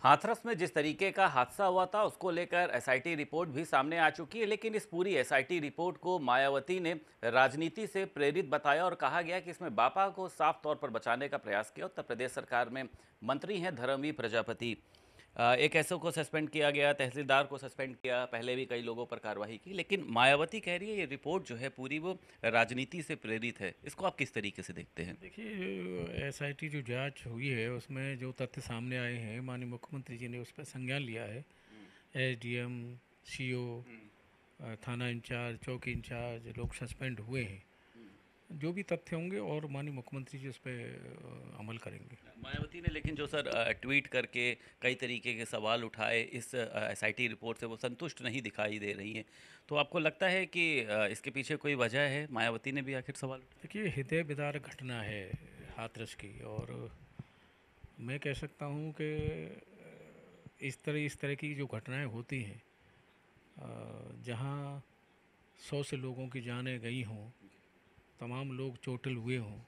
हाथरस में जिस तरीके का हादसा हुआ था उसको लेकर एसआईटी रिपोर्ट भी सामने आ चुकी है, लेकिन इस पूरी एसआईटी रिपोर्ट को मायावती ने राजनीति से प्रेरित बताया और कहा गया कि इसमें बापा को साफ तौर पर बचाने का प्रयास किया। उत्तर प्रदेश सरकार में मंत्री हैं धर्मवीर प्रजापति। एक एसओ को सस्पेंड किया गया, तहसीलदार को सस्पेंड किया, पहले भी कई लोगों पर कार्रवाई की, लेकिन मायावती कह रही है ये रिपोर्ट जो है पूरी वो राजनीति से प्रेरित है। इसको आप किस तरीके से देखते हैं? देखिए, एसआईटी जो जांच हुई है उसमें जो तथ्य सामने आए हैं, माननीय मुख्यमंत्री जी ने उस पर संज्ञान लिया है। एसडीएम, सीओ, थाना इंचार्ज, चौकी इंचार्ज लोग सस्पेंड हुए हैं। जो भी तथ्य होंगे और माननीय मुख्यमंत्री जी उस पर अमल करेंगे। मायावती ने लेकिन जो सर ट्वीट करके कई तरीके के सवाल उठाए, इस एसआईटी रिपोर्ट से वो संतुष्ट नहीं दिखाई दे रही हैं। तो आपको लगता है कि इसके पीछे कोई वजह है? मायावती ने भी आखिर सवाल उठाए। देखिए, हृदय विदारक घटना है हाथरस की, और मैं कह सकता हूँ कि इस तरह की जो घटनाएं होती हैं, जहाँ 100 से लोगों की जानें गई हों, तमाम लोग चोटिल हुए हों,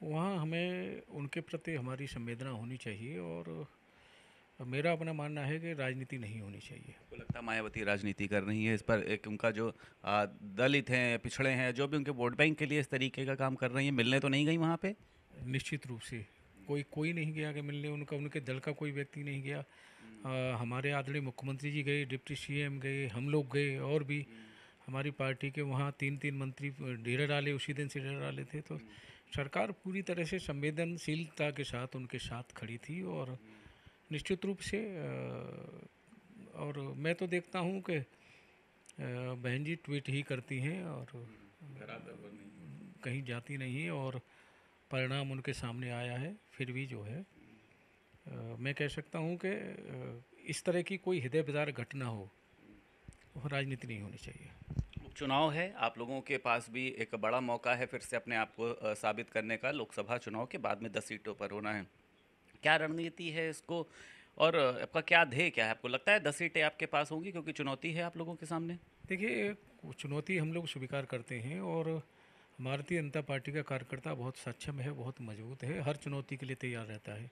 वहाँ हमें उनके प्रति हमारी संवेदना होनी चाहिए। और मेरा अपना मानना है कि राजनीति नहीं होनी चाहिए। आपको लगता है मायावती राजनीति कर रही है इस पर? एक उनका जो दलित हैं, पिछड़े हैं, जो भी उनके वोट बैंक के लिए इस तरीके का काम कर रही हैं, मिलने तो नहीं गई वहाँ पे? निश्चित रूप से कोई कोई नहीं गया कि मिलने, उनका उनके दल का कोई व्यक्ति नहीं गया। हमारे आदरणीय मुख्यमंत्री जी गए, डिप्टी सीएम गए, हम लोग गए, और भी हमारी पार्टी के वहाँ 3-3 मंत्री डेरा डाले, उसी दिन से डेरा डाले थे। तो सरकार पूरी तरह से संवेदनशीलता के साथ उनके साथ खड़ी थी। और निश्चित रूप से और मैं तो देखता हूँ कि बहन जी ट्वीट ही करती हैं और कहीं जाती नहीं है, और परिणाम उनके सामने आया है। फिर भी जो है मैं कह सकता हूँ कि इस तरह की कोई हृदय विदारक घटना हो, वो राजनीति नहीं होनी चाहिए। उपचुनाव है, आप लोगों के पास भी एक बड़ा मौका है फिर से अपने आप को साबित करने का। लोकसभा चुनाव के बाद में 10 सीटों पर होना है। क्या रणनीति है इसको, और आपका क्या ध्येय क्या है? आपको लगता है 10 सीटें आपके पास होंगी, क्योंकि चुनौती है आप लोगों के सामने? देखिए, चुनौती हम लोग स्वीकार करते हैं, और भारतीय जनता पार्टी का कार्यकर्ता बहुत सक्षम है, बहुत मजबूत है, हर चुनौती के लिए तैयार रहता है।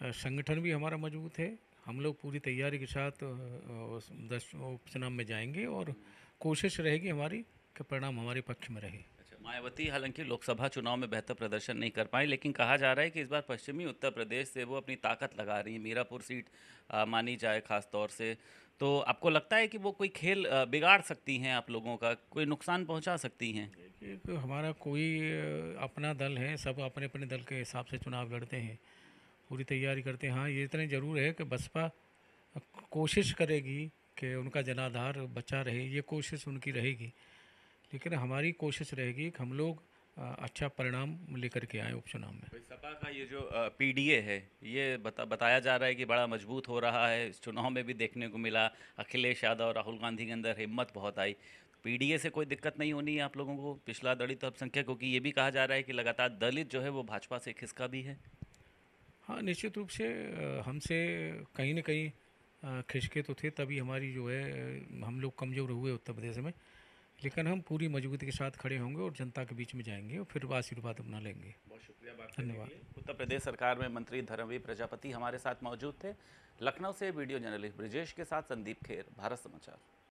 संगठन भी हमारा मजबूत है। हम लोग पूरी तैयारी के साथ 10 उपचुनाव में जाएंगे, और कोशिश रहेगी हमारी कि परिणाम हमारे पक्ष में रहे। अच्छा, मायावती हालांकि लोकसभा चुनाव में बेहतर प्रदर्शन नहीं कर पाई, लेकिन कहा जा रहा है कि इस बार पश्चिमी उत्तर प्रदेश से वो अपनी ताकत लगा रही है। मीरापुर सीट मानी जाए खास तौर से, तो आपको लगता है कि वो कोई खेल बिगाड़ सकती हैं, आप लोगों का कोई नुकसान पहुंचा सकती हैं? एक हमारा कोई अपना दल है, सब अपने अपने दल के हिसाब से चुनाव लड़ते हैं, पूरी तैयारी करते हैं। हाँ, ये इतने ज़रूर है कि बसपा कोशिश करेगी कि उनका जनाधार बचा रहे, ये कोशिश उनकी रहेगी। लेकिन हमारी कोशिश रहेगी कि हम लोग अच्छा परिणाम लेकर के आए उपचुनाव में। भाई, सपा का ये जो पीडीए है, ये बताया जा रहा है कि बड़ा मजबूत हो रहा है। इस चुनाव में भी देखने को मिला, अखिलेश यादव और राहुल गांधी के अंदर हिम्मत बहुत आई। पीडीए से कोई दिक्कत नहीं होनी है आप लोगों को, पिछला दलित अल्पसंख्यक? क्योंकि ये भी कहा जा रहा है कि लगातार दलित जो है वो भाजपा से खिसका भी है। हाँ, निश्चित रूप से हमसे कहीं न कहीं खिसके तो थे, तभी हमारी जो है हम लोग कमज़ोर हुए उत्तर प्रदेश में। लेकिन हम पूरी मजबूती के साथ खड़े होंगे और जनता के बीच में जाएंगे, और फिर आशीर्वाद अपना लेंगे। बहुत शुक्रिया बात करने के धन्यवाद। लिए। उत्तर प्रदेश सरकार में मंत्री धर्मवीर प्रजापति हमारे साथ मौजूद थे। लखनऊ से वीडियो जर्नलिस्ट ब्रिजेश के साथ संदीप खेर, भारत समाचार।